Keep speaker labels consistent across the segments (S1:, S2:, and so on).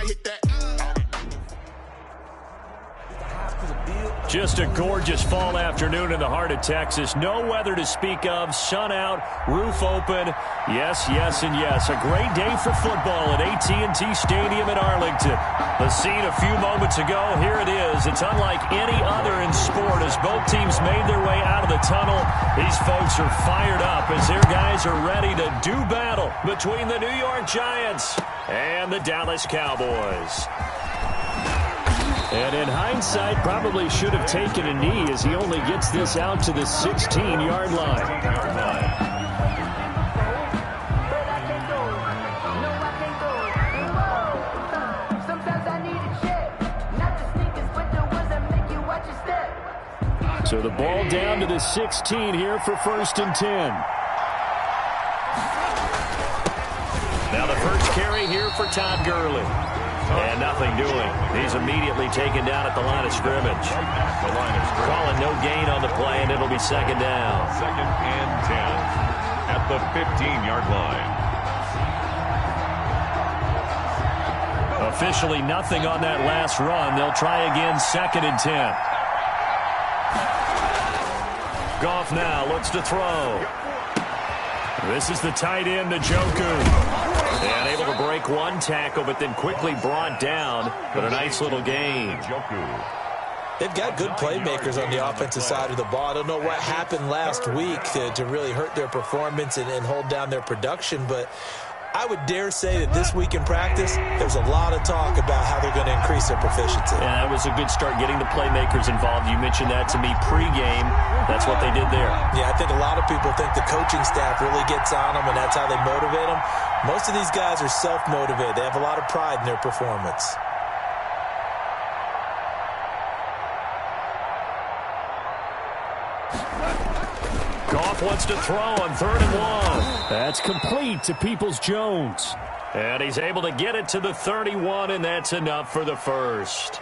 S1: I hit that.
S2: Just a gorgeous fall afternoon in the heart of Texas. No weather to speak of. Sun out, roof open. Yes, yes, and yes. A great day for football at AT&T Stadium in Arlington. The scene a few moments ago, here it is. It's unlike any other in sport as both teams made their way out of the tunnel. These folks are fired up as their guys are ready to do battle between the New York Giants and the Dallas Cowboys. And in hindsight, probably should have taken a knee as he only gets this out to the 16-yard line. So the ball down to the 16 here for 1st and 10. Now the first carry here for Todd Gurley. And nothing doing. He's immediately taken down at the line of scrimmage. Calling no gain on the play, and it'll be 2nd down.
S3: 2nd and 10 at the 15-yard line.
S2: Officially nothing on that last run. They'll try again 2nd and 10. Goff now looks to throw. This is the tight end, Njoku. And able to break one tackle, but then quickly brought down. But a nice little gain.
S4: They've got good playmakers on the offensive side of the ball. I don't know what happened last week to really hurt their performance and hold down their production, but I would dare say that this week in practice, there's a lot of talk about how they're going to increase their proficiency.
S2: And that was a good start getting the playmakers involved. You mentioned that to me pregame. That's what they did there.
S4: Yeah, I think a lot of people think the coaching staff really gets on them, and that's how they motivate them. Most of these guys are self-motivated. They have a lot of pride in their performance.
S2: Goff wants to throw on 3rd and 1. That's complete to Peoples-Jones. And he's able to get it to the 31, and that's enough for the first.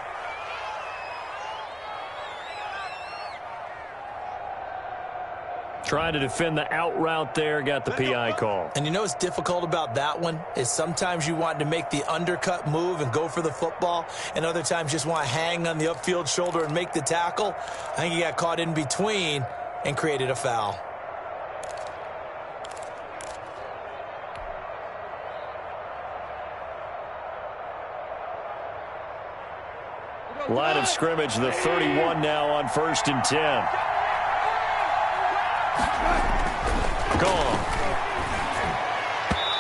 S2: Trying to defend the out route there, got the PI call.
S4: And you know what's difficult about that one is sometimes you want to make the undercut move and go for the football, and other times just want to hang on the upfield shoulder and make the tackle. I think he got caught in between and created a foul.
S2: Line of scrimmage, the 31 now on 1st and 10. Gone.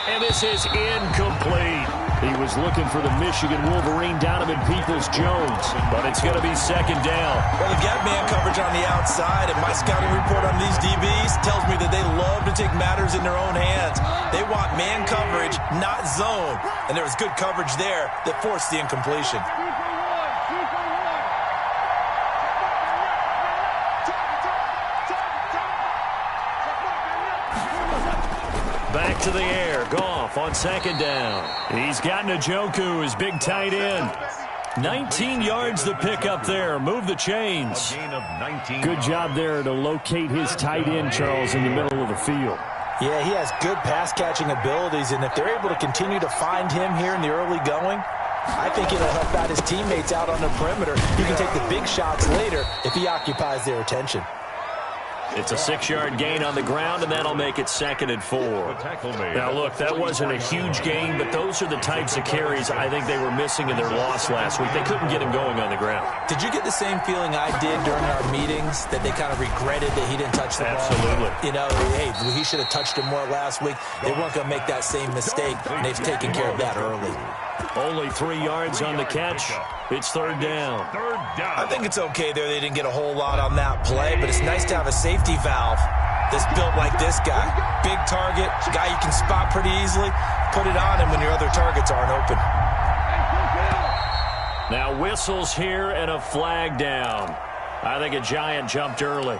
S2: And this is incomplete. He was looking for the Michigan Wolverine Donovan Peoples-Jones, but it's going to be 2nd down.
S4: Well, they've got man coverage on the outside, and my scouting report on these DBs tells me that they love to take matters in their own hands. They want man coverage, not zone, and there was good coverage there that forced the incompletion.
S2: Back to the air. Goff on 2nd down. He's got Njoku, his big tight end. 19 yards to pick up there. Move the chains. Good job there to locate his tight end, Charles, in the middle of the field.
S4: Yeah, he has good pass-catching abilities, and if they're able to continue to find him here in the early going, I think it'll help out his teammates out on the perimeter. He can take the big shots later if he occupies their attention.
S2: It's a 6-yard gain on the ground, and that'll make it 2nd and 4. Now, look, that wasn't a huge gain, but those are the types of carries I think they were missing in their loss last week. They couldn't get him going on the ground.
S4: Did you get the same feeling I did during our meetings, that they kind of regretted that he didn't touch the ball?
S2: Absolutely.
S4: You know, hey, he should have touched him more last week. They weren't going to make that same mistake, and they've taken care of that early.
S2: Only 3 yards on the catch. It's 3rd down.
S4: I think it's okay there. They didn't get a whole lot on that play, but it's nice to have a safety valve that's built like this guy. Big target, guy you can spot pretty easily. Put it on him when your other targets aren't open.
S2: Now whistles here and a flag down. I think a Giant jumped early.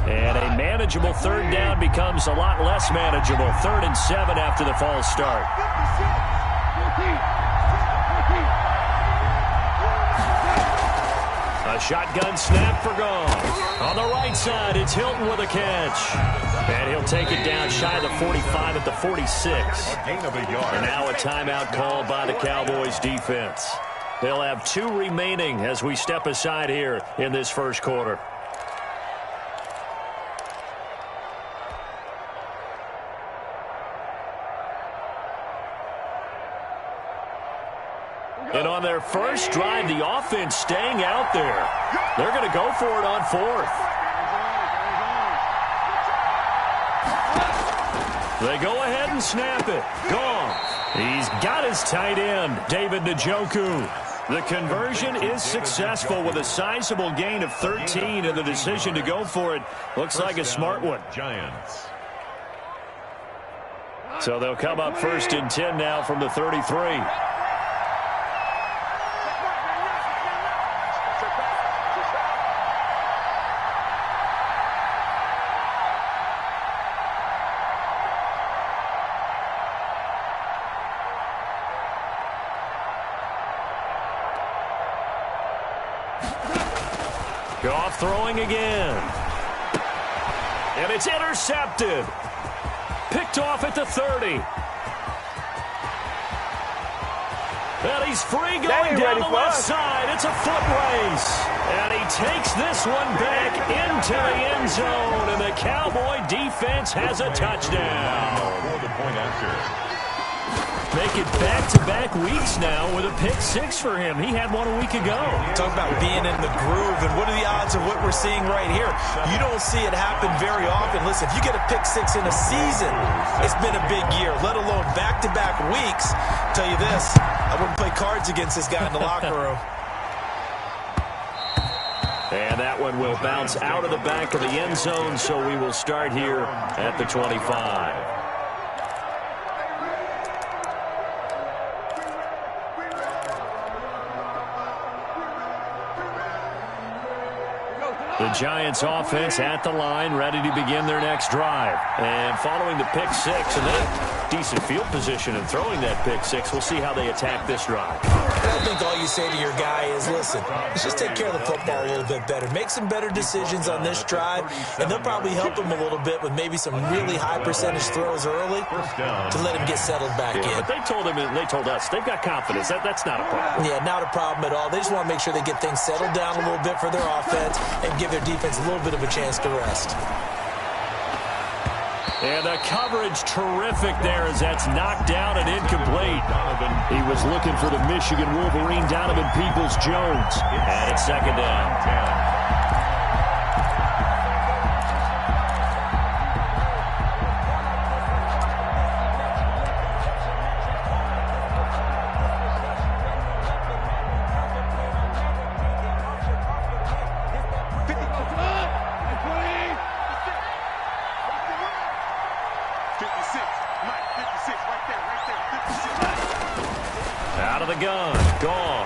S2: And a manageable 3rd down becomes a lot less manageable. 3rd and 7 after the false start. A shotgun snap for gone. On the right side, it's Hilton with a catch. And he'll take it down shy of the 45 at the 46. And now a timeout called by the Cowboys defense. They'll have 2 remaining as we step aside here in this first quarter. And on their first drive, the offense staying out there. They're going to go for it on 4th. They go ahead and snap it. Gone. He's got his tight end, David Njoku. The conversion is successful with a sizable gain of 13, and the decision to go for it looks like a smart one.
S3: Giants.
S2: So they'll come up 1st and 10 now from the 33. Goff throwing again. And it's intercepted. Picked off at the 30. And he's free going down the left side. It's a foot race. And he takes this one back into the end zone. And the Cowboy defense has a touchdown.
S3: For the point after.
S2: Make it back-to-back weeks now with a pick-6 for him. He had one a week ago.
S4: Talk about being in the groove, and what are the odds of what we're seeing right here? You don't see it happen very often. Listen, if you get a pick-6 in a season, it's been a big year, let alone back-to-back weeks. I'll tell you this, I wouldn't play cards against this guy in the locker room.
S2: And that one will bounce out of the back of the end zone, so we will start here at the 25. The Giants offense at the line, ready to begin their next drive. And following the pick-6 and that decent field position and throwing that pick-6, we'll see how they attack this drive.
S4: I think all you say to your guy is, listen, let's just take care of the football a little bit better. Make some better decisions on this drive, and they'll probably help him a little bit with maybe some really high percentage throws early to let him get settled back in.
S2: But they told him and they told us they've got confidence. That's not a problem.
S4: Yeah, not a problem at all. They just want to make sure they get things settled down a little bit for their offense and give their defense a little bit of a chance to rest.
S2: And the coverage terrific there as that's knocked down and incomplete. He was looking for the Michigan Wolverine, Donovan Peoples-Jones. And it's 2nd down. Out of the gun, Goff.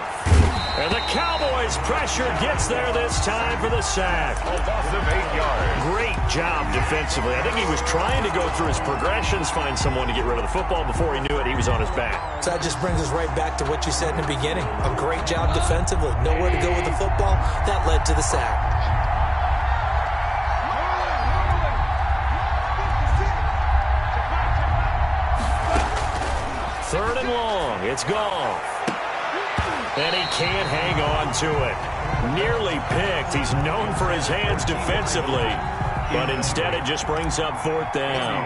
S2: And the Cowboys pressure gets there this time for the sack.
S3: A loss of 8 yards.
S2: Great job defensively. I think he was trying to go through his progressions, find someone to get rid of the football. Before he knew it, he was on his back.
S4: So that just brings us right back to what you said in the beginning. A great job defensively. Nowhere to go with the football. That led to the sack.
S2: Third and long. It's Goff. And he can't hang on to it. Nearly picked. He's known for his hands defensively. But instead it just brings up 4th down.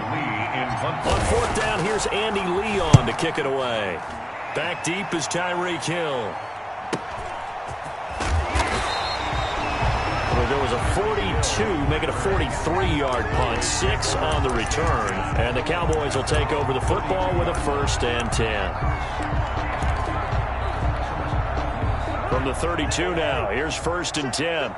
S2: On 4th down, here's Andy Lee on to kick it away. Back deep is Tyreek Hill. Well, there was a 42, make it a 43-yard punt, 6 on the return. And the Cowboys will take over the football with a 1st and 10. From the 32 now, here's 1st and 10.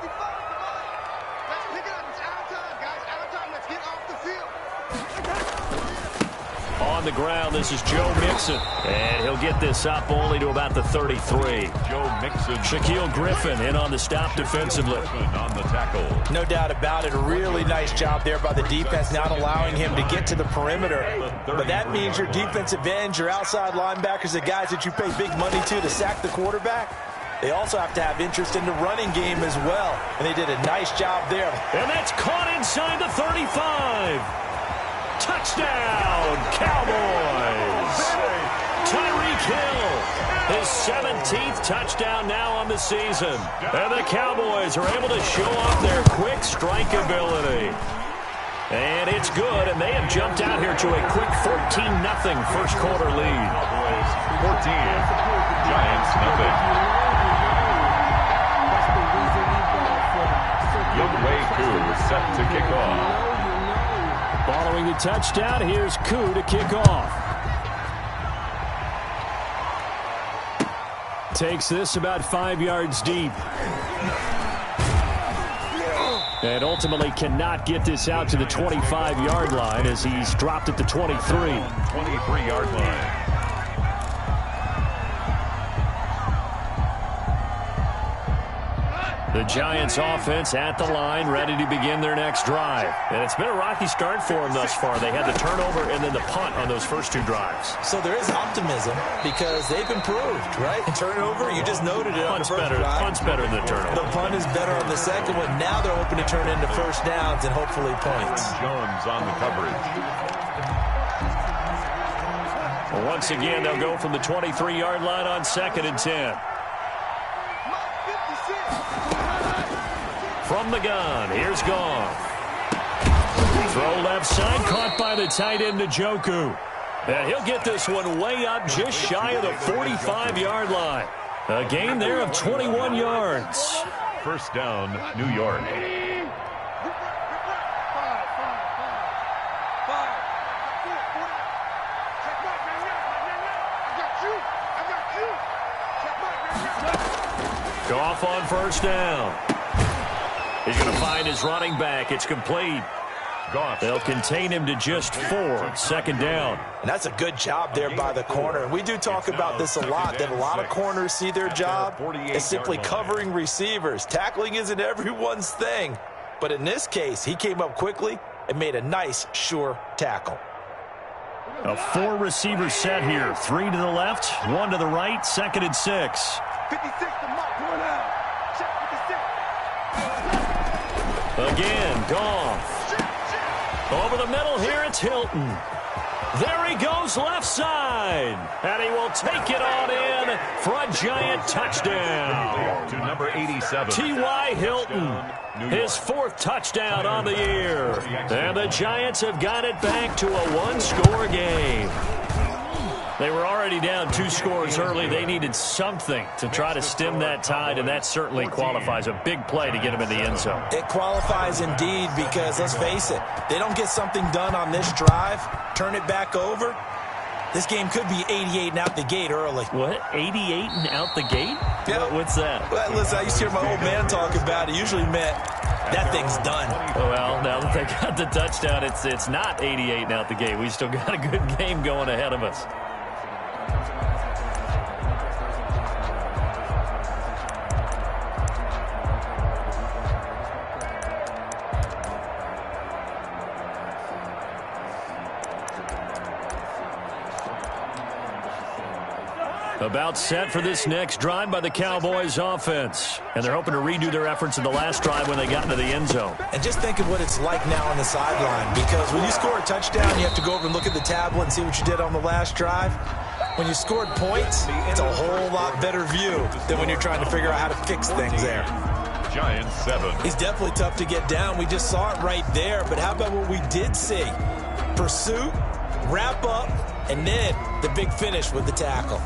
S2: On on the ground. This is Joe Mixon. And he'll get this up only to about the 33.
S3: Joe Mixon.
S2: Shaquille Griffin in on the stop defensively.
S3: On the tackle.
S4: No doubt about it. A really nice job there by the defense, not allowing him to get to the perimeter. But that means your defensive ends, your outside linebackers, the guys that you pay big money to sack the quarterback, they also have to have interest in the running game as well. And they did a nice job there.
S2: And that's caught inside the 35. Touchdown, Cowboys. Tyreek Hill, his 17th touchdown now on the season. And the Cowboys are able to show off their quick strike ability. And it's good, and they have jumped out here to a quick 14-0 first quarter lead.
S3: Cowboys 14, Giants nothing. Younghoe Koo set to kick off.
S2: Following the touchdown, here's Koo to kick off. Takes this about 5 yards deep. And ultimately cannot get this out to the 25-yard line as he's dropped at the 23.
S3: 23-yard line.
S2: The Giants offense at the line, ready to begin their next drive. And it's been a rocky start for them thus far. They had the turnover and then the punt on those first two drives.
S4: So there is optimism because they've improved, right? Turnover, you just noted it on the first drive.
S2: Punt's better than the turnover.
S4: The punt is better on the second one. Now they're hoping to turn into first downs and hopefully points.
S3: Jones on the coverage.
S2: Well, once again, they'll go from the 23-yard line on 2nd and 10. From the gun, here's Goff. Throw left side, caught by the tight end Njoku. And he'll get this one way up just shy of the 45-yard line. A gain there of 21 yards.
S3: First down, New York.
S2: Goff on first down. He's going to find his running back. It's complete.
S3: Goff.
S2: They'll contain him to just 4. Second down.
S4: And that's a good job there by the corner. And we do talk about this a lot, that a lot of corners see their job as simply covering receivers. Tackling isn't everyone's thing. But in this case, he came up quickly and made a nice, sure tackle.
S2: A 4-receiver set here. 3 to the left, 1 to the right, 2nd and 6.
S1: 56 to Mike, going out. Check 56.
S2: Again, Goff. Over the middle here, it's Hilton. There he goes left side. And he will take it on in for a Giant touchdown.
S3: To number 87.
S2: T.Y. Hilton, his 4th touchdown on the year. And the Giants have got it back to a 1-score game. They were already down 2 scores early. They needed something to try to stem that tide, and that certainly qualifies. A big play to get them in the end zone.
S4: It qualifies indeed because, let's face it, they don't get something done on this drive, turn it back over, this game could be 88 and out the gate early.
S2: What? 88 and out the gate?
S4: Yeah.
S2: What's that?
S4: Well, listen, I used to hear my old man talk about it. It usually meant that thing's done.
S2: Well, now that they got the touchdown, it's not 88 and out the gate. We still got a good game going ahead of us. About set for this next drive by the Cowboys offense. And they're hoping to redo their efforts in the last drive when they got into the end zone.
S4: And just think of what it's like now on the sideline, because when you score a touchdown, you have to go over and look at the tablet and see what you did on the last drive. When you scored points, it's a whole lot better view than when you're trying to figure out how to fix things there.
S3: Giants 7.
S4: He's definitely tough to get down. We just saw it right there. But how about what we did see? Pursuit, wrap up, and then the big finish with the tackle.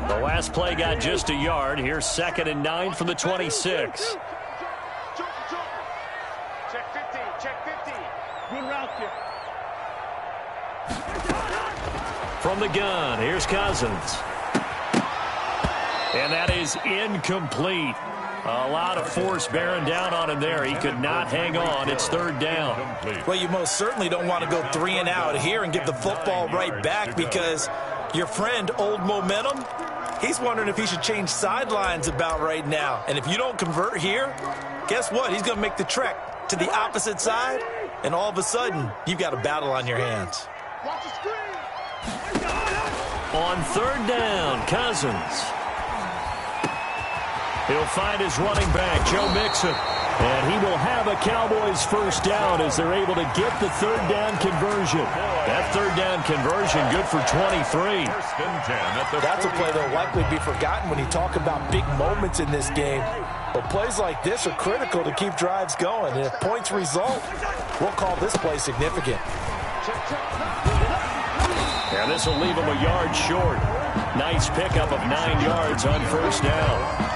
S2: The last play got just a yard. Here's 2nd and 9 from the 26.
S1: Check 50, check 50. Good route here.
S2: From the gun, here's Cousins. And that is incomplete. A lot of force bearing down on him there. He could not hang on. It's third down.
S4: Well, you most certainly don't want to go 3 and out here and give the football right back, because your friend, Old Momentum, he's wondering if he should change sidelines about right now. And if you don't convert here, guess what? He's going to make the trek to the opposite side, and all of a sudden, you've got a battle on your hands.
S2: On third down, Cousins. He'll find his running back, Joe Mixon. And he will have a Cowboys first down as they're able to get the third down conversion. That third down conversion good for 23.
S4: That's a play that will likely be forgotten when you talk about big moments in this game. But plays like this are critical to keep drives going. And if points result, we'll call this play significant.
S2: And this will leave him a yard short. Nice pickup of 9 yards on first down.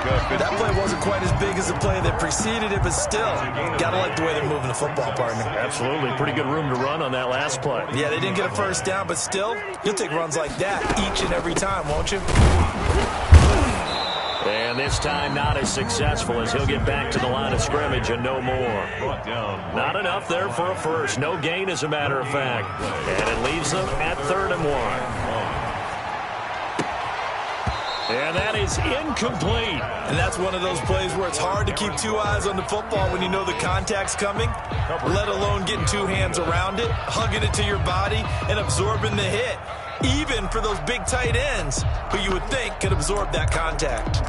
S4: That play wasn't quite as big as the play that preceded it, but still, gotta like the way they're moving the football, partner.
S2: Absolutely. Pretty good room to run on that last play.
S4: Yeah, they didn't get a first down, but still, you'll take runs like that each and every time, won't you?
S2: And this time not as successful, as he'll get back to the line of scrimmage and no more. Not enough there for a first. No gain, as a matter of fact. And it leaves them at 3rd and 1. And that is incomplete.
S4: And that's one of those plays where it's hard to keep 2 eyes on the football when you know the contact's coming, let alone getting 2 hands around it, hugging it to your body, and absorbing the hit, even for those big tight ends who you would think could absorb that contact.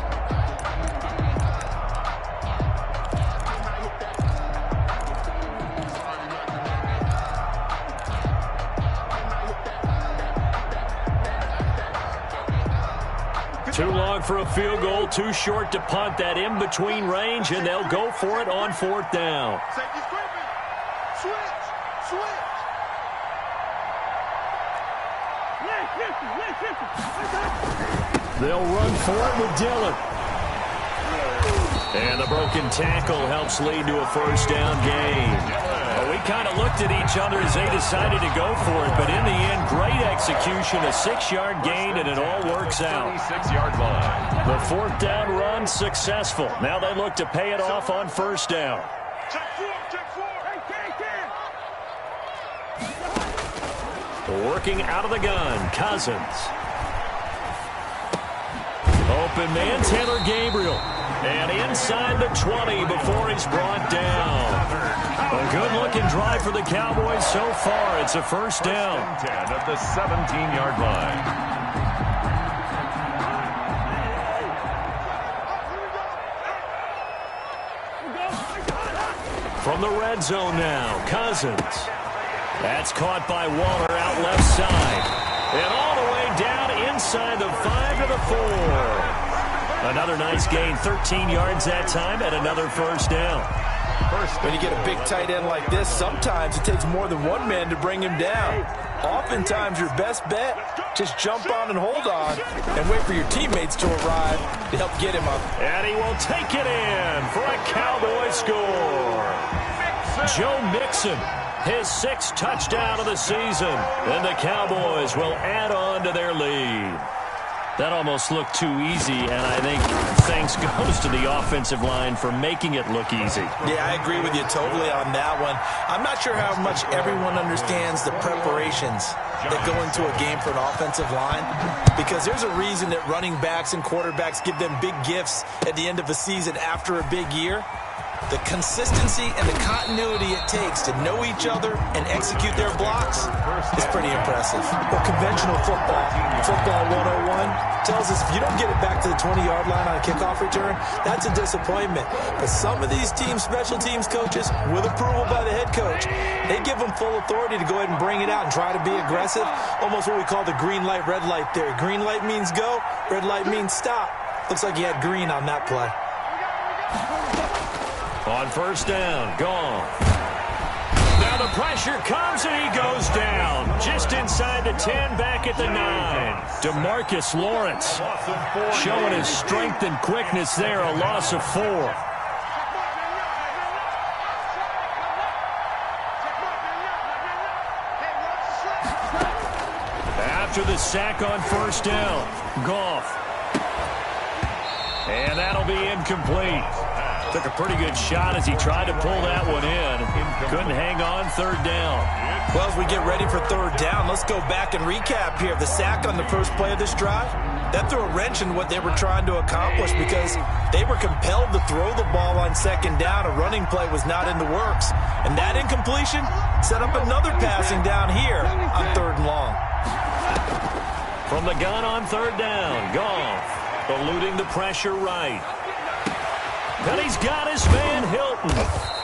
S2: Too long for a field goal, too short to punt. That in-between range, and they'll go for it on 4th down. They'll run for it with Dillon. And the broken tackle helps lead to a first down gain. Well, we kind of looked at each other as they decided to go for it, but in the end, great execution, a 6-yard gain, and it all works out.
S3: 26-yard line.
S2: The 4th down run successful. Now they look to pay it off on first down. Working out of the gun, Cousins. Open man, Taylor Gabriel. And inside the 20 before he's brought down. A good-looking drive for the Cowboys so far. It's a first down.
S3: 10 at the 17-yard line.
S2: From the red zone now, Cousins. That's caught by Waller out left side. And all the way down inside the 5 to the 4. Another nice gain, 13 yards that time, and another first down.
S4: When you get a big tight end like this, sometimes it takes more than one man to bring him down. Oftentimes, your best bet, just jump on and hold on and wait for your teammates to arrive to help get him up.
S2: And he will take it in for a Cowboy score. Joe Mixon, his 6th touchdown of the season, and the Cowboys will add on to their lead. That almost looked too easy, and I think thanks goes to the offensive line for making it look easy.
S4: Yeah, I agree with you totally on that one. I'm not sure how much everyone understands the preparations that go into a game for an offensive line, because there's a reason that running backs and quarterbacks give them big gifts at the end of a season after a big year. The consistency and the continuity it takes to know each other and execute their blocks is pretty impressive. Well, conventional football 101, tells us if you don't get it back to the 20-yard line on a kickoff return, that's a disappointment. But some of these teams, special teams coaches, with approval by the head coach, they give them full authority to go ahead and bring it out and try to be aggressive, almost what we call the green light, red light theory. Green light means go, red light means stop. Looks like you had green on that play.
S2: On first down, gone. Now the pressure comes and he goes down. Just inside the 10, back at the 9. DeMarcus Lawrence showing his strength and quickness there, a loss of 4. After the sack on first down, Goff. And that'll be incomplete. Took a pretty good shot as he tried to pull that one in. Couldn't hang on third down.
S4: Well, as we get ready for third down, let's go back and recap here. The sack on the first play of this drive, that threw a wrench in what they were trying to accomplish because they were compelled to throw the ball on second down. A running play was not in the works. And that incompletion set up another passing down here on third and long.
S2: From the gun on third down, Goff eluding the pressure right. And he's got his man Hilton.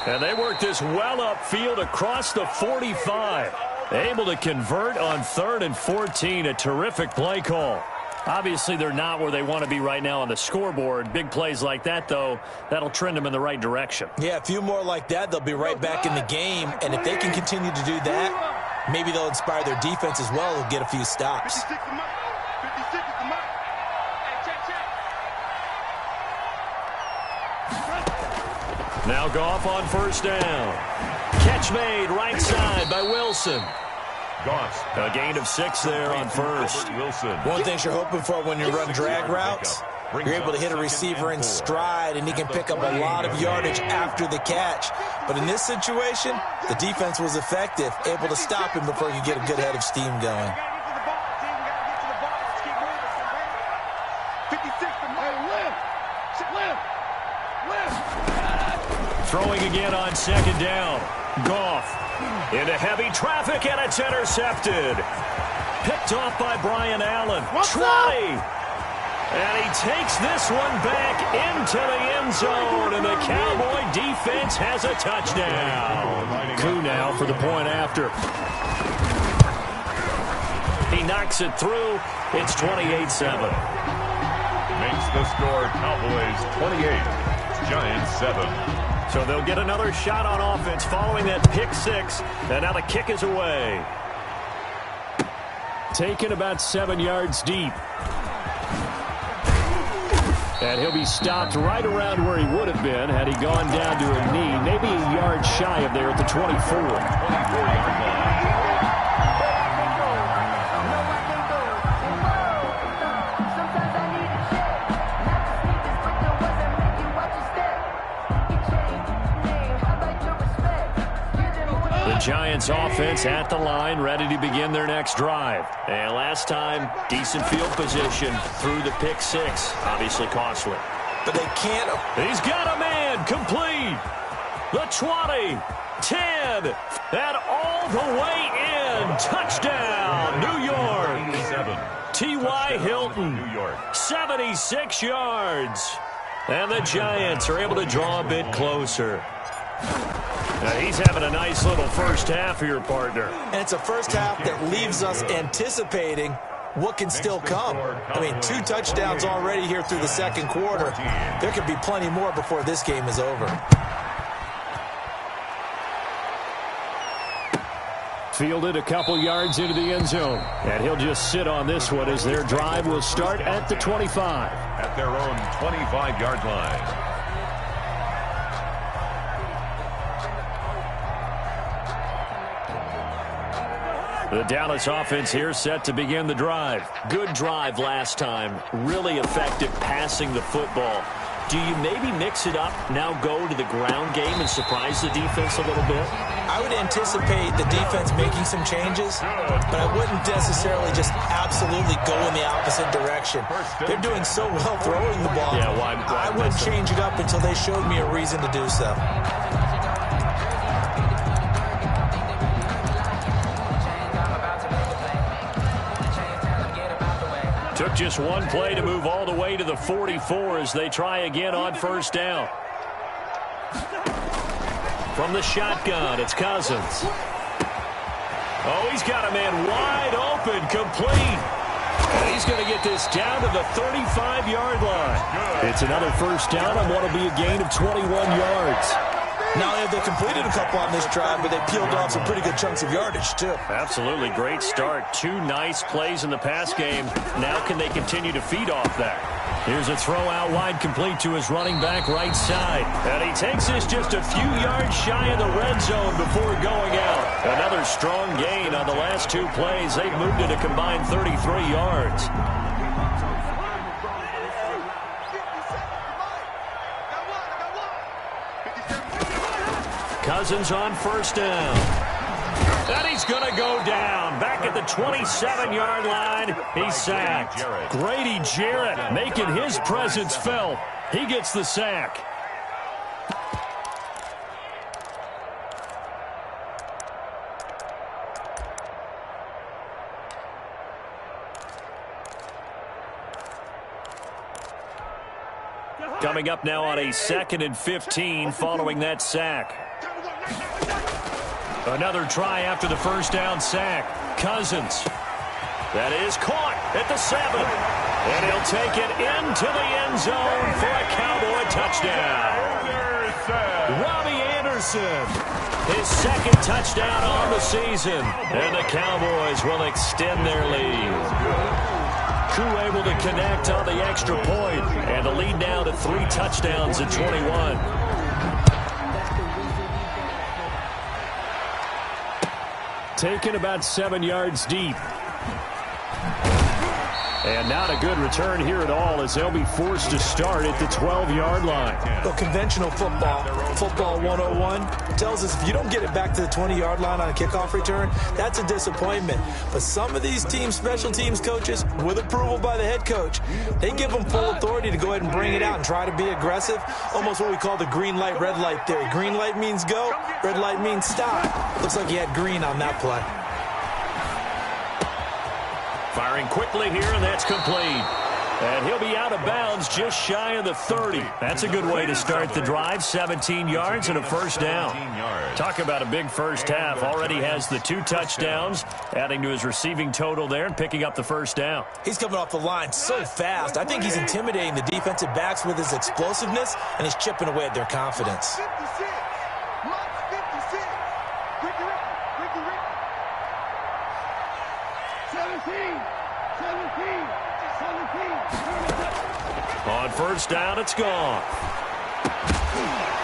S2: And they work this well upfield across the 45. Able to convert on 3rd and 14. A terrific play call. Obviously, they're not where they want to be right now on the scoreboard. Big plays like that, though, that'll trend them in the right direction.
S4: Yeah, a few more like that, they'll be right back in the game. And if they can continue to do that, maybe they'll inspire their defense as well and get a few stops.
S1: 56 the mark. 56 is the mark. Hey, check.
S2: Now Goff on first down. Catch made right side by Wilson.
S3: Goff.
S2: A gain of 6 there on first.
S3: Wilson.
S4: One thing you're hoping for when you run drag routes, you're able to hit a receiver in stride, and he can pick up a lot of yardage after the catch. But in this situation, the defense was effective, able to stop him before he could get a good head of steam going.
S2: Throwing again on second down. Goff into heavy traffic, and it's intercepted. Picked off by Brian Allen. 20. And he takes this one back into the end zone, and the Cowboy defense has a touchdown. Koo now for the point after. He knocks it through. It's 28-7.
S3: Makes the score Cowboys 28, Giants 7.
S2: So they'll get another shot on offense following that pick 6. And now the kick is away. Taken about 7 yards deep. And he'll be stopped right around where he would have been had he gone down to a knee. Maybe a yard shy of there at the 24.
S3: 24-yard line.
S2: Giants offense at the line, ready to begin their next drive. And last time, decent field position through the pick 6. Obviously costly.
S4: But they can't.
S2: He's got a man complete. The 20, 10, and all the way in. Touchdown, New York.
S3: 7.
S2: T.Y. Hilton,
S3: New York.
S2: 76 yards. And the Giants are able to draw a bit closer. Now he's having a nice little first half here, partner.
S4: And it's a first half that leaves us anticipating what can still come. I mean, 2 touchdowns already here through the second quarter. There could be plenty more before this game is over.
S2: Fielded a couple yards into the end zone. And he'll just sit on this one as their drive will start at the 25.
S3: At their own 25-yard line.
S2: The Dallas offense here set to begin the drive. Good drive last time. Really effective passing the football. Do you maybe mix it up, now go to the ground game and surprise the defense a little bit?
S4: I would anticipate the defense making some changes, but I wouldn't necessarily just absolutely go in the opposite direction. They're doing so well throwing the ball.
S2: Yeah, why
S4: I wouldn't change it up until they showed me a reason to do so.
S2: Took just one play to move all the way to the 44 as they try again on first down. From the shotgun, it's Cousins. Oh, he's got a man wide open, complete. And he's going to get this down to the 35-yard line. It's another first down on what will be a gain of 21 yards.
S4: Not only have they completed a couple on this drive, but they peeled off some pretty good chunks of yardage, too.
S2: Absolutely. Great start. 2 nice plays in the pass game. Now can they continue to feed off that? Here's a throw out wide complete to his running back right side. And he takes this just a few yards shy of the red zone before going out. Another strong gain on the last 2 plays. They've moved it a combined 33 yards. Cousins on first down. And he's going to go down. Back at the 27-yard line, he's sacked. Grady Jarrett making his presence felt. He gets the sack. Coming up now on a 2nd and 15 following that sack. Another try after the first down sack. Cousins. That is caught at the 7. And he'll take it into the end zone for a Cowboy touchdown. Robbie Anderson. His 2nd touchdown on the season. And the Cowboys will extend their lead. Crew able to connect on the extra point, and the lead now to 3 touchdowns at 21. Taken about 7 yards deep. And not a good return here at all, as they'll be forced to start at the 12-yard line.
S4: Well, conventional football 101, tells us if you don't get it back to the 20-yard line on a kickoff return, that's a disappointment. But some of these teams, special teams coaches, with approval by the head coach, they give them full authority to go ahead and bring it out and try to be aggressive. Almost what we call the green light, red light theory. Green light means go, red light means stop. Looks like he had green on that play.
S2: Firing quickly here, and that's complete. And he'll be out of bounds just shy of the 30. That's a good way to start the drive. 17 yards and a first down. Talk about a big first half. Already has the 2 touchdowns, adding to his receiving total there and picking up the first down.
S4: He's coming off the line so fast. I think he's intimidating the defensive backs with his explosiveness, and he's chipping away at their confidence.
S1: 56. Mark 56. Ricky. 17.
S2: On first down, it's gone.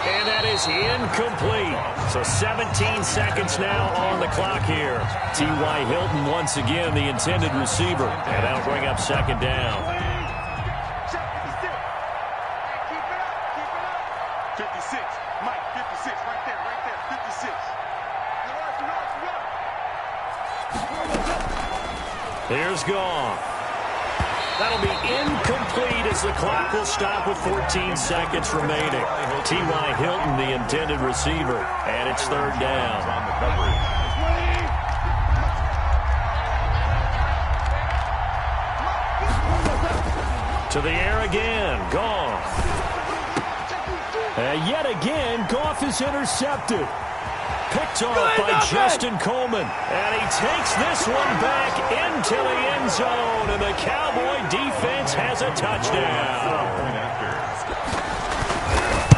S2: And that is incomplete. So 17 seconds now on the clock here. T.Y. Hilton once again the intended receiver. And that'll bring up 2nd down.
S1: 56. Mike, 56. Right there. 56.
S2: Here's gone. That'll be incomplete as the clock will stop with 14 seconds remaining. T.Y. Hilton, the intended receiver, and it's 3rd down. To the air again, Goff. And yet again, Goff is intercepted. Picked off by Justin Coleman. And he takes this one back into the end zone. And the Cowboy defense has a touchdown.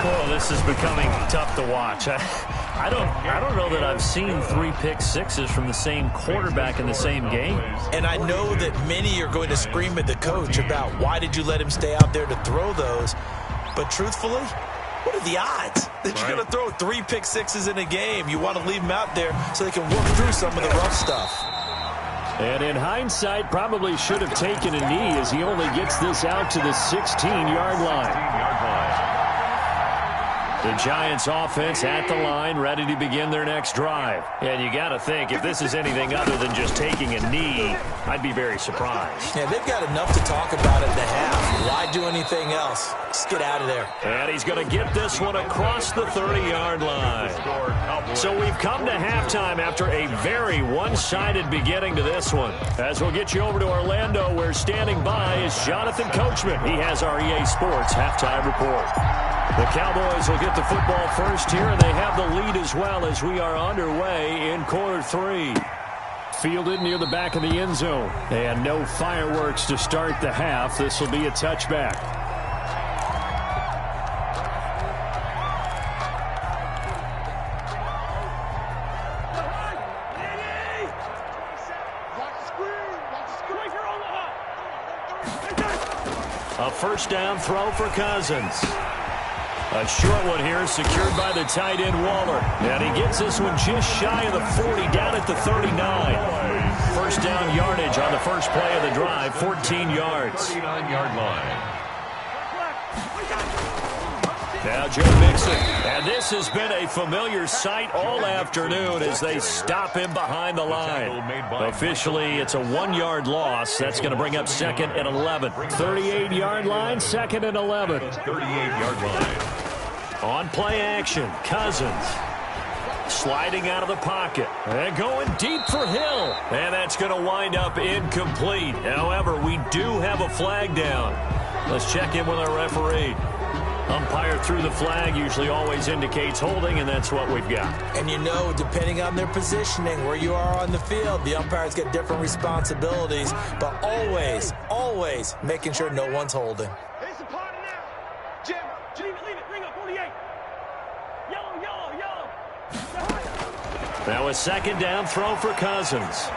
S2: Oh, this is becoming tough to watch. I don't know that I've seen 3 pick-sixes from the same quarterback in the same game.
S4: And I know that many are going to scream at the coach about why did you let him stay out there to throw those. But truthfully, what are the odds that you're going to throw 3 pick-sixes in a game? You want to leave them out there so they can work through some of the rough stuff.
S2: And in hindsight, probably should have taken a knee as he only gets this out to the 16-yard line. The Giants offense at the line, ready to begin their next drive. And you got to think, if this is anything other than just taking a knee, I'd be very surprised.
S4: Yeah, they've got enough to talk about at the half. Why do anything else? Just get out of there.
S2: And he's going to get this one across the 30-yard line. So we've come to halftime after a very one-sided beginning to this one. As we'll get you over to Orlando, where standing by is Jonathan Coachman. He has our EA Sports halftime report. The Cowboys will get the football first here, and they have the lead as well as we are underway in quarter 3. Fielded near the back of the end zone. And no fireworks to start the half. This will be a touchback. A first down throw for Cousins. A short one here secured by the tight end Waller. And he gets this one just shy of the 40, down at the 39. First down yardage on the first play of the drive, 14 yards.
S3: 39-yard line.
S2: Now Joe Mixon. And this has been a familiar sight all afternoon as they stop him behind the line. Officially, it's a 1-yard loss. That's going to bring up 2nd and 11. 38-yard line, 2nd and 11.
S3: 38-yard line.
S2: On play action, Cousins. Sliding out of the pocket. And going deep for Hill. And that's going to wind up incomplete. However, we do have a flag down. Let's check in with our referee. Umpire threw the flag, usually always indicates holding, and that's what we've got.
S4: And you know, depending on their positioning, where you are on the field, the umpires get different responsibilities, but always making sure no one's holding.
S1: It's a party now. Jim, leave it. Bring up 48. Yellow.
S2: Now a 2nd down throw for Cousins.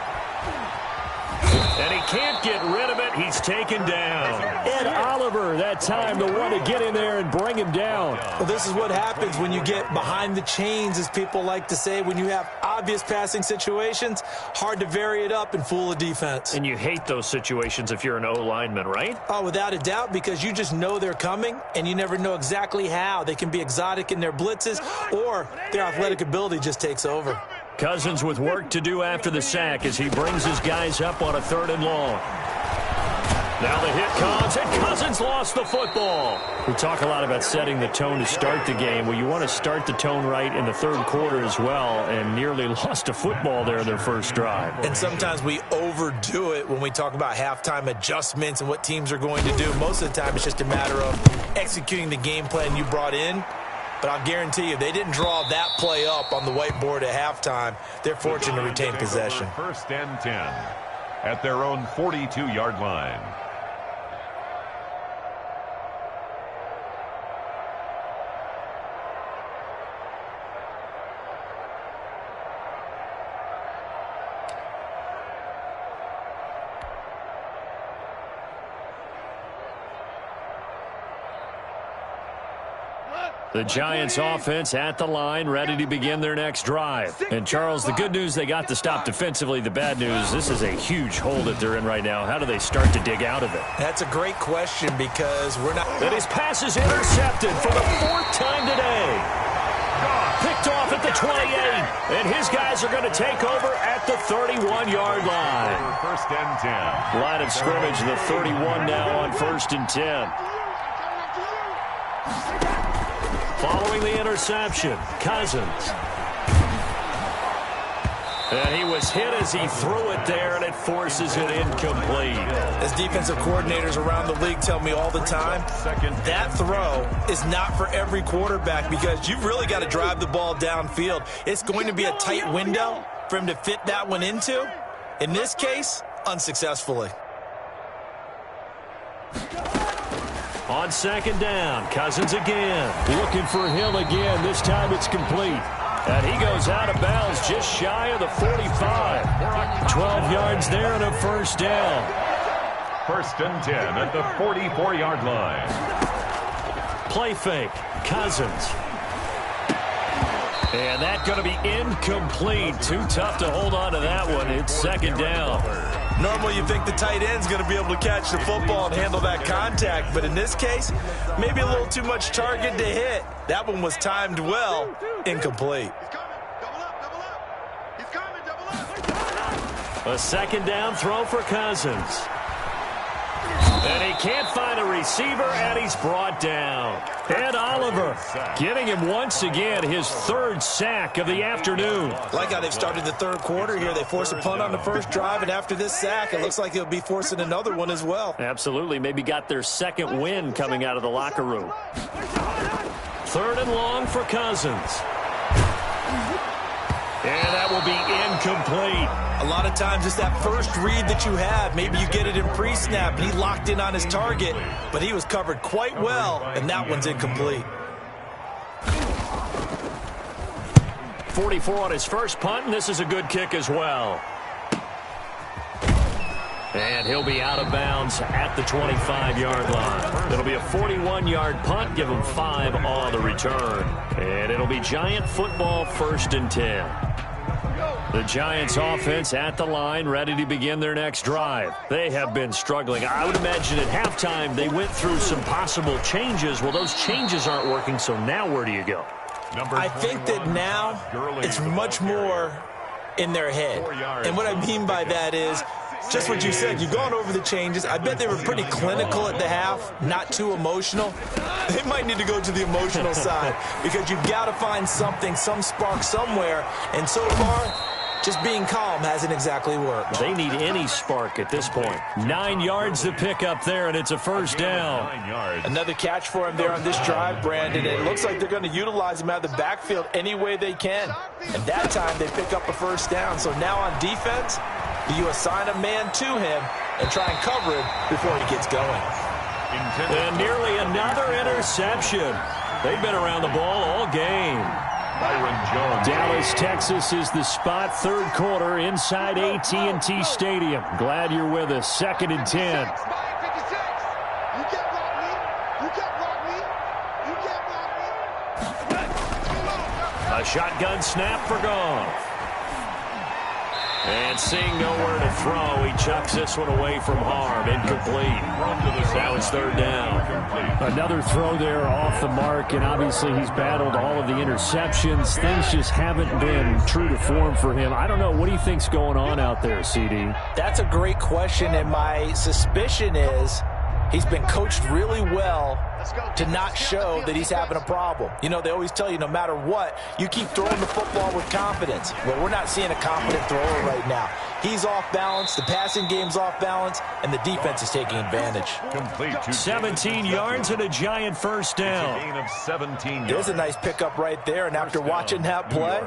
S2: And he can't get rid of it. He's taken down. Ed Oliver, that time, the one to get in there and bring him down.
S4: Well, this is what happens when you get behind the chains, as people like to say. When you have obvious passing situations, hard to vary it up and fool a defense.
S2: And you hate those situations if you're an O-lineman, right?
S4: Oh, without a doubt, because you just know they're coming, and you never know exactly how. They can be exotic in their blitzes, or their athletic ability just takes over.
S2: Cousins with work to do after the sack as he brings his guys up on a 3rd and long. Now the hit comes, and Cousins lost the football. We talk a lot about setting the tone to start the game. Well, you want to start the tone right in the 3rd quarter as well, and nearly lost a football there in their first drive.
S4: And sometimes we overdo it when we talk about halftime adjustments and what teams are going to do. Most of the time, it's just a matter of executing the game plan you brought in. But I'll guarantee you, they didn't draw that play up on the whiteboard at halftime. They're fortunate to retain possession.
S3: 1st and 10 at their own 42-yard line.
S2: The Giants offense at the line, ready to begin their next drive. And, Charles, the good news, they got the stop defensively. The bad news, this is a huge hole that they're in right now. How do they start to dig out of it?
S4: That's a great question because we're not...
S2: And his pass is intercepted for the 4th time today. Picked off at the 28. And his guys are going to take over at the 31-yard line.
S3: 1st and 10.
S2: Line of scrimmage, the 31 now on 1st and 10. Following the interception, Cousins. And he was hit as he threw it there, and it forces it incomplete.
S4: As defensive coordinators around the league tell me all the time, that throw is not for every quarterback because you've really got to drive the ball downfield. It's going to be a tight window for him to fit that one into. In this case, unsuccessfully.
S2: On 2nd down, Cousins again. Looking for Hill again. This time it's complete. And he goes out of bounds just shy of the 45. 12 yards there and a 1st down.
S3: 1st and 10 at the 44-yard line.
S2: Play fake. Cousins. And that's going to be incomplete. Too tough to hold on to that one. It's 2nd down.
S4: Normally you think the tight end's going to be able to catch the football and handle that contact, but in this case, maybe a little too much target to hit. That one was timed well, incomplete.
S1: He's coming, double up.
S2: A 2nd down throw for Cousins. And he can't find a receiver, and he's brought down. Ed Oliver getting him once again his 3rd sack of the afternoon.
S4: Like how they've started the 3rd quarter here. They force a punt on the 1st drive, and after this sack, it looks like they'll be forcing another one as well.
S2: Absolutely. Maybe got their 2nd win coming out of the locker room. 3rd and long for Cousins. And that will be incomplete.
S4: A lot of times it's that first read that you have. Maybe you get it in pre-snap, and he locked in on his target, but he was covered quite well, and that one's incomplete.
S2: 44 on his first punt, and this is a good kick as well. And he'll be out of bounds at the 25-yard line. It'll be a 41-yard punt, give him 5 on the return. And it'll be Giant football 1st and 10. The Giants offense at the line, ready to begin their next drive. They have been struggling. I would imagine at halftime they went through some possible changes. Well, those changes aren't working, so now where do you go?
S4: I think that now it's much more in their head. And what I mean by that is just what you said. You've gone over the changes. I bet they were pretty clinical at the half, not too emotional. They might need to go to the emotional side because you've got to find something, some spark somewhere. And so far, just being calm hasn't exactly worked.
S2: They need any spark at this point. 9 yards to pick up there, and it's a first down.
S4: Another catch for him there on this drive, Brandon. It looks like they're going to utilize him out of the backfield any way they can. And that time they pick up a first down. So now on defense, do you assign a man to him and try and cover him before he gets going?
S2: And nearly another interception. They've been around the ball all game. Dallas, Texas is the spot, third quarter inside AT&T Stadium. Glad you're with us. 2nd and 10. A shotgun snap for Goff. And seeing nowhere to throw, he chucks this one away from harm. Incomplete. Now it's 3rd down.
S5: Another throw there off the mark, and obviously he's battled all of the interceptions. Things just haven't been true to form for him. I don't know. What do you think's going on out there, CD?
S4: That's a great question, and my suspicion is he's been coached really well to not show that he's having a problem. You know, they always tell you no matter what, you keep throwing the football with confidence. Well, we're not seeing a confident thrower right now. He's off balance, the passing game's off balance, and the defense is taking advantage.
S2: 17 yards and a Giant first down.
S3: Gain of 17 yards.
S4: There's a nice pickup right there, and after watching that play,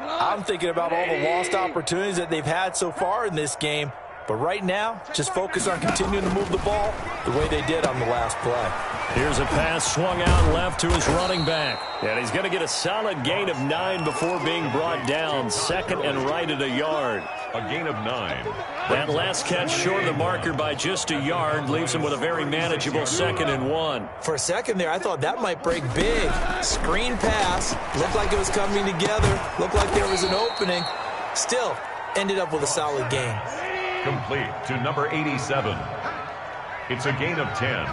S4: I'm thinking about all the lost opportunities that they've had so far in this game. But right now, just focus on continuing to move the ball the way they did on the last play.
S2: Here's a pass swung out left to his running back. And he's going to get a solid gain of 9 before being brought down. 2nd and right at a yard.
S3: A gain of 9.
S2: That last catch short of the marker by just a yard leaves him with a very manageable 2nd and 1.
S4: For a second there, I thought that might break big. Screen pass. Looked like it was coming together. Looked like there was an opening. Still, ended up with a solid gain.
S3: Complete to number 87. It's a gain of 10.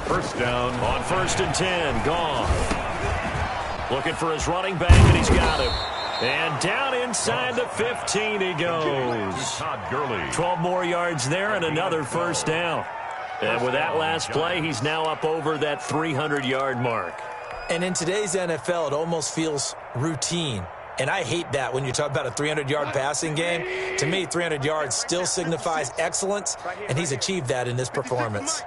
S3: First down.
S2: On 1st and 10, gone. Looking for his running back, and he's got him. And down inside the 15 he goes.
S3: Todd Gurley.
S2: 12 more yards there and another first down. And with that last play, he's now up over that 300-yard mark.
S4: And in today's NFL, it almost feels routine. And I hate that when you talk about a 300-yard passing game. To me, 300 yards still signifies excellence, and he's achieved that in this performance.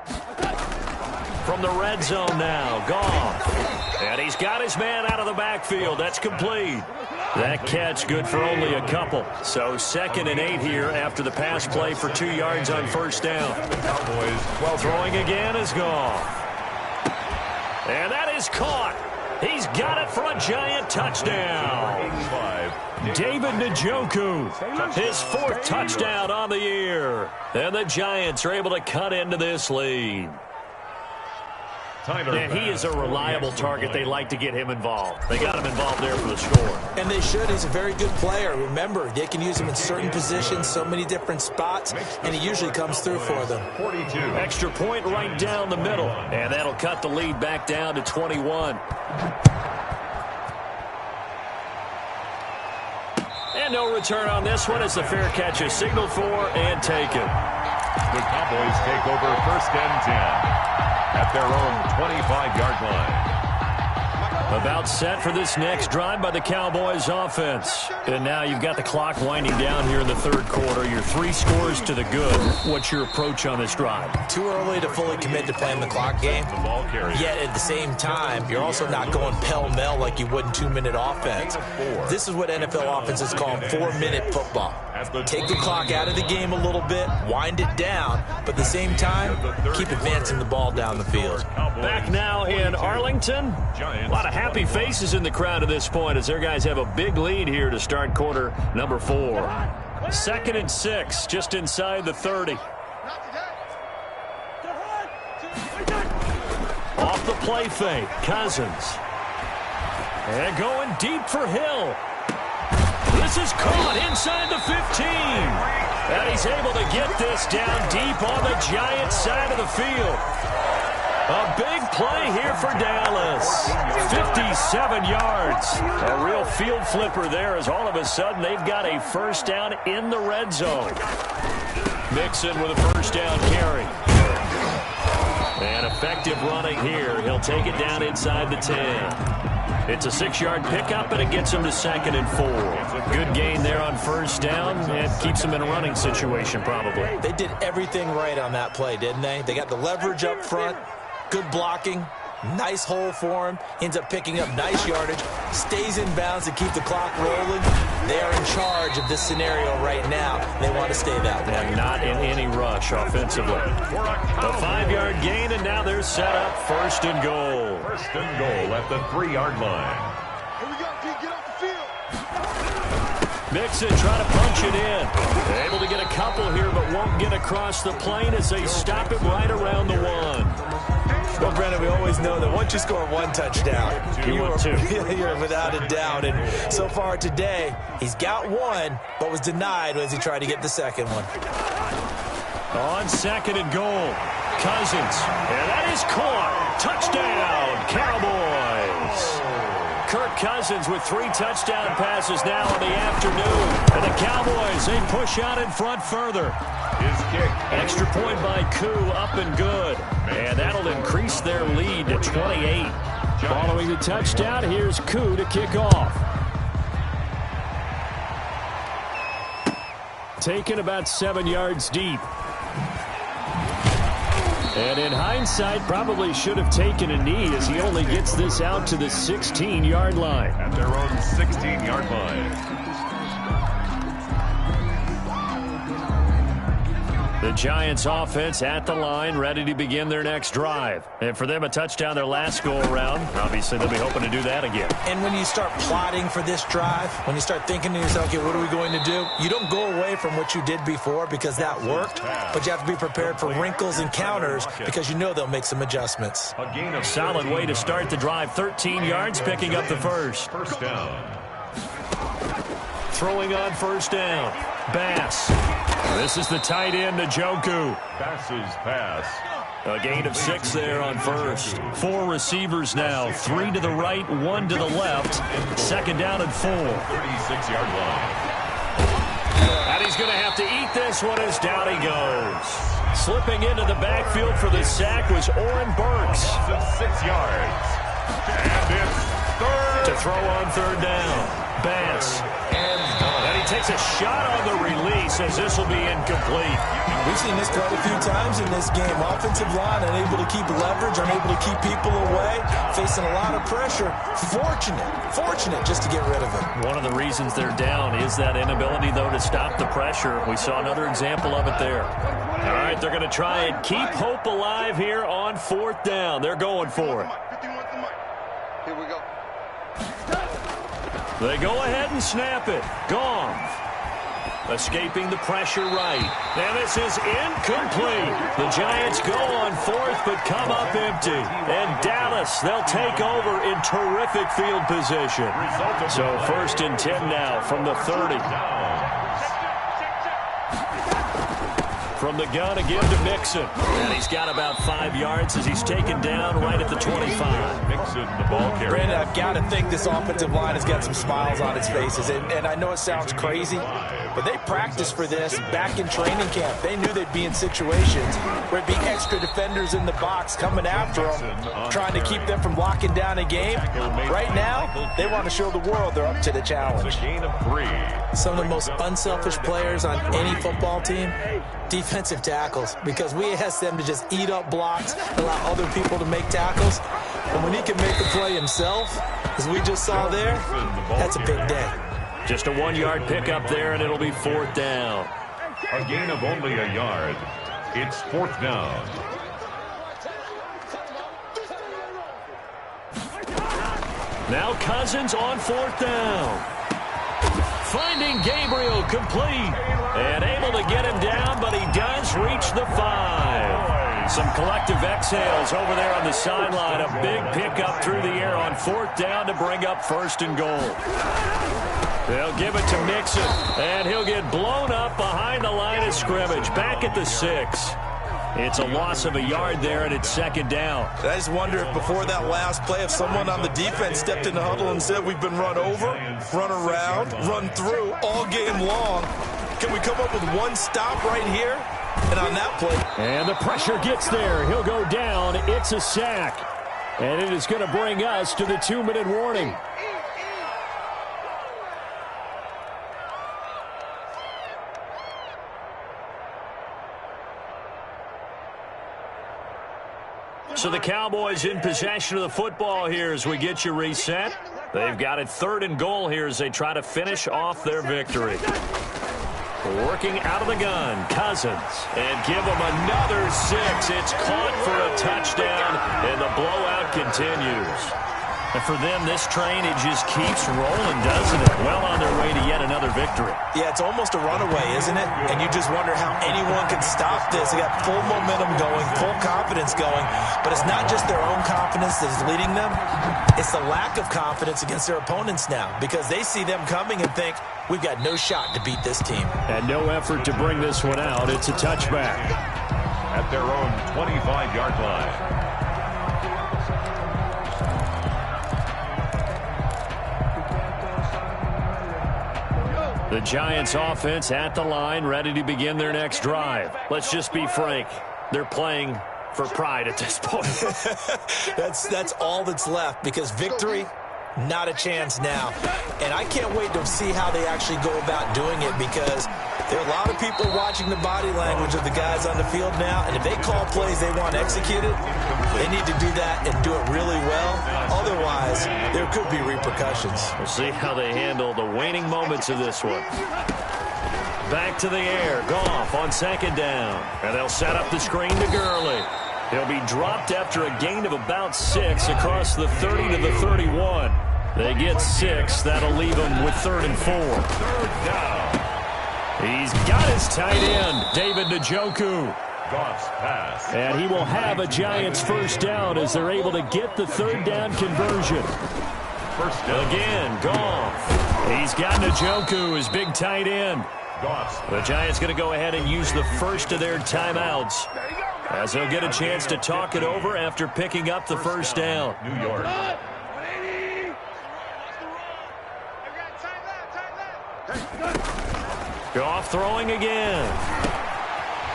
S2: From the red zone now, Goff. And he's got his man out of the backfield. That's complete. That catch good for only a couple. So 2nd and 8 here after the pass play for 2 yards on first down. Well, throwing again is Goff. And that is caught. He's got it for a Giant touchdown. David Njoku, his 4th touchdown on the year. And the Giants are able to cut into this lead. And he is a reliable target. They like to get him involved. They got him involved there for the score.
S4: And they should. He's a very good player. Remember, they can use him in certain positions, so many different spots, and he usually comes through for them.
S3: 42.
S2: Extra point right down the middle. And that'll cut the lead back down to 21. And no return on this one as the fair catch is signaled for and taken.
S3: The Cowboys take over 1st and 10 at their own 25-yard line.
S2: About set for this next drive by the Cowboys offense. And now you've got the clock winding down here in the 3rd quarter. You're 3 scores to the good. What's your approach on this drive?
S4: Too early to fully commit to playing the clock game. Yet at the same time, you're also not going pell-mell like you would in 2-minute offense. This is what NFL offenses call 4-minute football. Take the clock out of the game a little bit, wind it down, but at the same time, keep advancing the ball down the field.
S2: Back now in Arlington. A lot of happy faces in the crowd at this point as their guys have a big lead here to start quarter number 4. 2nd and 6, just inside the 30. Off the play fake, Cousins. And going deep for Hill. This is caught inside the 15. And he's able to get this down deep on the Giants side of the field. A big play here for Dallas. 57 yards. A real field flipper there as all of a sudden they've got a first down in the red zone. Mixon with a first down carry. And effective running here. He'll take it down inside the 10. It's a 6-yard pickup, and it gets him to 2nd and 4. Good gain there on first down. It keeps him in a running situation probably.
S4: They did everything right on that play, didn't they? They got the leverage up front, good blocking, nice hole for him, ends up picking up nice yardage, stays in bounds to keep the clock rolling. They are in charge of this scenario right now. They want to stay that way.
S2: And not in any rush offensively. A 5-yard gain, and now they're set up 1st and goal.
S3: 1st and goal at the 3-yard line.
S1: Here we go, G. Get off the field.
S2: Mixon trying to punch it in. Able to get a couple here, but won't get across the plane as they stop it right around the 1.
S4: Well, Brennan, we always know that once you score 1 touchdown,
S2: you're
S4: without a doubt. And so far today, he's got 1, but was denied as he tried to get the 2nd one.
S2: On 2nd and goal, Cousins. And that is caught. Touchdown, Cowboys. Kirk Cousins with 3 touchdown passes now in the afternoon. And the Cowboys, they push out in front further.
S3: His kick.
S2: Extra point by Koo, up and good. And that'll increase their lead to 28. Following the touchdown, here's Koo to kick off. Taken about 7 yards deep. And in hindsight, probably should have taken a knee as he only gets this out to the 16-yard line.
S3: At their own 16-yard line.
S2: The Giants offense at the line, ready to begin their next drive. And for them, a touchdown their last go-around. Obviously, they'll be hoping to do that again.
S4: And when you start plotting for this drive, when you start thinking to yourself, okay, what are we going to do? You don't go away from what you did before because that worked, but you have to be prepared for wrinkles and counters because you know they'll make some adjustments.
S2: A solid way to start the drive. 13 yards, picking up the first.
S3: First down.
S2: Throwing on first down. Bass. This is the tight end, Njoku.
S3: Bass's pass.
S2: A gain of 6 there on first. 4 receivers now. 3 to the right, 1 to the left. 2nd down and 4.
S3: 36-yard line.
S2: And he's going to have to eat this one as down he goes. Slipping into the backfield for the sack was Oren Burks.
S3: 6 yards. And it's third.
S2: To throw on 3rd down. Bass. And he takes a shot on the release as this will be incomplete.
S4: We've seen this quite a few times in this game. Offensive line unable to keep leverage, unable to keep people away, facing a lot of pressure. Fortunate just to get rid of it.
S2: One of the reasons they're down is that inability, though, to stop the pressure. We saw another example of it there. All right, they're going to try and keep hope alive here on 4th down. They're going for it.
S1: Here we go.
S2: They go ahead and snap it. Gone. Escaping the pressure right. And this is incomplete. The Giants go on 4th but come up empty. And Dallas, they'll take over in terrific field position. So 1st and 10 now from the 30. From the gun again to Mixon. And he's got about 5 yards as he's taken down right at the 25.
S3: Mixon, the ball carrier.
S4: Brandon, I've got to think this offensive line has got some smiles on its faces. And I know it sounds crazy, but they practiced for this back in training camp. They knew they'd be in situations where it'd be extra defenders in the box coming after them, trying to keep them from locking down a game. Right now, they want to show the world they're up to the challenge.
S3: A gain of 3.
S4: Some of the most unselfish players on any football team, defensive tackles, because we ask them to just eat up blocks, allow other people to make tackles. And when he can make the play himself, as we just saw there, that's a big day.
S2: Just a 1-yard pickup there, and it'll be 4th down.
S3: A gain of only a yard. It's 4th down.
S2: Now Cousins on 4th down. Finding Gabriel complete. And able to get him down, but he does reach the 5. Some collective exhales over there on the sideline. A big pickup through the air on 4th down to bring up 1st and goal. They'll give it to Mixon, and he'll get blown up behind the line of scrimmage. Back at the 6. It's a loss of a yard there, and it's 2nd down.
S4: I just wonder if before that last play, if someone on the defense stepped in the huddle and said, we've been run over, run around, run through all game long. Can we come up with one stop right here? And on that play.
S5: And the pressure gets there. He'll go down. It's a sack. And it is going to bring us to the 2-minute warning.
S2: So the Cowboys in possession of the football here as we get you reset. They've got it 3rd and goal here as they try to finish off their victory. Working out of the gun, Cousins, and give them another 6. It's caught for a touchdown, and the blowout continues. And for them, this train, it just keeps rolling, doesn't it? Well on their way to yet another victory.
S4: Yeah, it's almost a runaway, isn't it? And you just wonder how anyone can stop this. They got full momentum going, full confidence going. But it's not just their own confidence that's leading them. It's the lack of confidence against their opponents now because they see them coming and think, we've got no shot to beat this team.
S5: And no effort to bring this one out. It's a touchback.
S3: At their own 25-yard line.
S2: The Giants offense at the line, ready to begin their next drive. Let's just be frank. They're playing for pride at this point.
S4: That's all that's left because victory, not a chance now. And I can't wait to see how they actually go about doing it because there are a lot of people watching the body language of the guys on the field now. And if they call plays they want executed, they need to do that and do it really well. Otherwise, there could be repercussions.
S2: We'll see how they handle the waning moments of this one. Back to the air. Goff on 2nd down. And they'll set up the screen to Gurley. He'll be dropped after a gain of about 6 across the 30 to the 31. They get 6. That'll leave them with 3rd and 4.
S3: 3rd down.
S2: He's got his tight end, David Njoku.
S3: Goff's pass.
S5: And he will have a Giants 1st down as they're able to get the 3rd down conversion.
S3: 1st down.
S2: Again, Goff. He's got Njoku, his big tight end.
S3: Goff's
S2: The Giants going to go ahead and use the first of their timeouts as they'll get a chance to talk it over after picking up the 1st down.
S3: New York.
S2: Goff throwing again.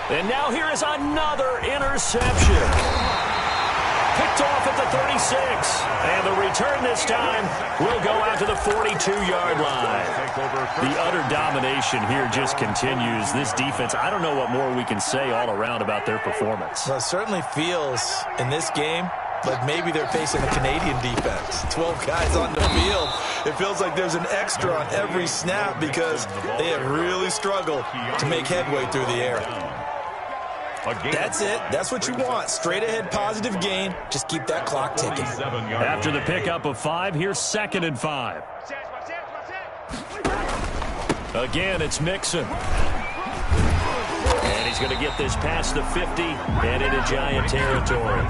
S2: And now here is another interception. Picked off at the 36. And the return this time will go out to the 42-yard line. The utter domination here just continues. This defense, I don't know what more we can say all around about their performance.
S4: Well, it certainly feels in this game like maybe they're facing a Canadian defense. 12 guys on the field. It feels like there's an extra on every snap because they have really struggled to make headway through the air. That's it. That's what you want. Straight ahead positive gain. Just keep that clock ticking.
S2: After the pickup of 5, here's 2nd and 5. Again, it's Mixon. And he's going to get this past the 50 and into Giant territory.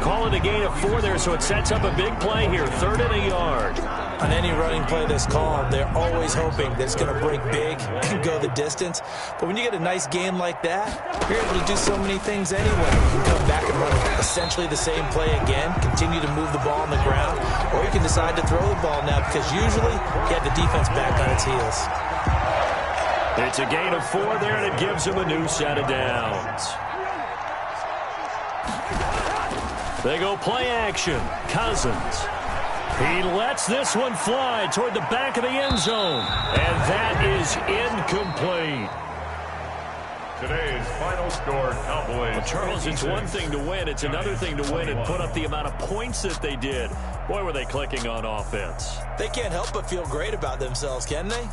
S2: Call it a gain of 4 there, so it sets up a big play here. 3rd and a yard.
S4: On any running play that's called, they're always hoping that it's going to break big and go the distance. But when you get a nice game like that, you're able to do so many things anyway. You can come back and run essentially the same play again, continue to move the ball on the ground, or you can decide to throw the ball now because usually you have the defense back on its heels.
S2: It's a gain of 4 there, and it gives him a new set of downs. They go play action. Cousins. He lets this one fly toward the back of the end zone. And that is incomplete.
S3: Today's final score, Cowboys.
S2: Well, Charles, it's one thing to win. It's another thing to win and put up the amount of points that they did. Boy, were they clicking on offense.
S4: They can't help but feel great about themselves, can they?